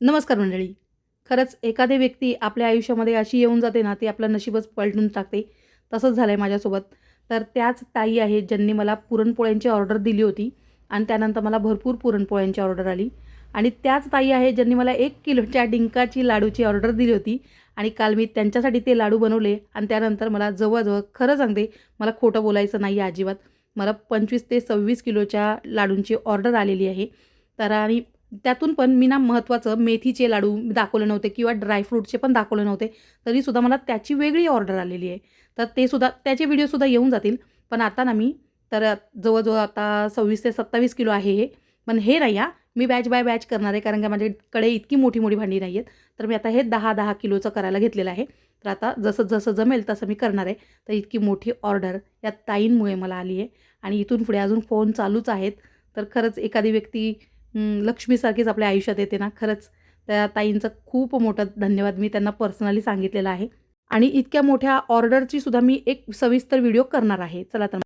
नमस्कार मंडळी. खरंच एखादी व्यक्ती आपल्या आयुष्यामध्ये अशी येऊन जाते ना, ती आपलं नशीबच पलटून टाकते. तसंच झालं आहे माझ्यासोबत. तर त्याच ताई आहेत ज्यांनी मला पुरणपोळ्यांची ऑर्डर दिली होती आणि त्यानंतर मला भरपूर पुरणपोळ्यांची ऑर्डर आली आणि त्याच ताई आहेत ज्यांनी मला 1 किलोच्या डिंकाची लाडूची ऑर्डर दिली होती आणि काल मी त्यांच्यासाठी ते लाडू बनवले आणि त्यानंतर मला जवळ खरं सांगते, मला खोटं बोलायचं नाही आहे अजिबात. मला 25 ते 26 किलोच्या लाडूंची ऑर्डर आलेली आहे. तर आणि त्यातून पण मी ना महत्त्वाचं मेथीचे लाडू दाखवले नव्हते किंवा ड्रायफ्रूटचे पण दाखवले नव्हते. तरीसुद्धा मला त्याची वेगळी ऑर्डर आलेली आहे. तर ते सुद्धा त्याचे व्हिडिओसुद्धा येऊन जातील. पण आता ना मी तर जवळ आता 26 ते 27 किलो आहे हे. पण हे नाही हां, मी बॅच बाय बॅच करणार आहे कारण का माझ्याकडे इतकी मोठी-मोठी भांडी नाही आहेत. तर मी आता हे 10-10 किलोचं करायला घेतलेलं आहे. तर आता जसं जमेल तसं मी करणार आहे. तर इतकी मोठी ऑर्डर या ताईंमुळे मला आली आहे आणि इथून पुढे अजून फोन चालूच आहेत. तर खरंच एखादी व्यक्ती लक्ष्मीसारखीच आपल्या आयुष्यात येते ना, खरंच त्या ताईंचं खूप मोठा धन्यवाद मी त्यांना पर्सनली सांगितलेला आहे आणि इतक्या मोठ्या ऑर्डरची सुद्धा मी एक सविस्तर व्हिडिओ करणार आहे. चला तर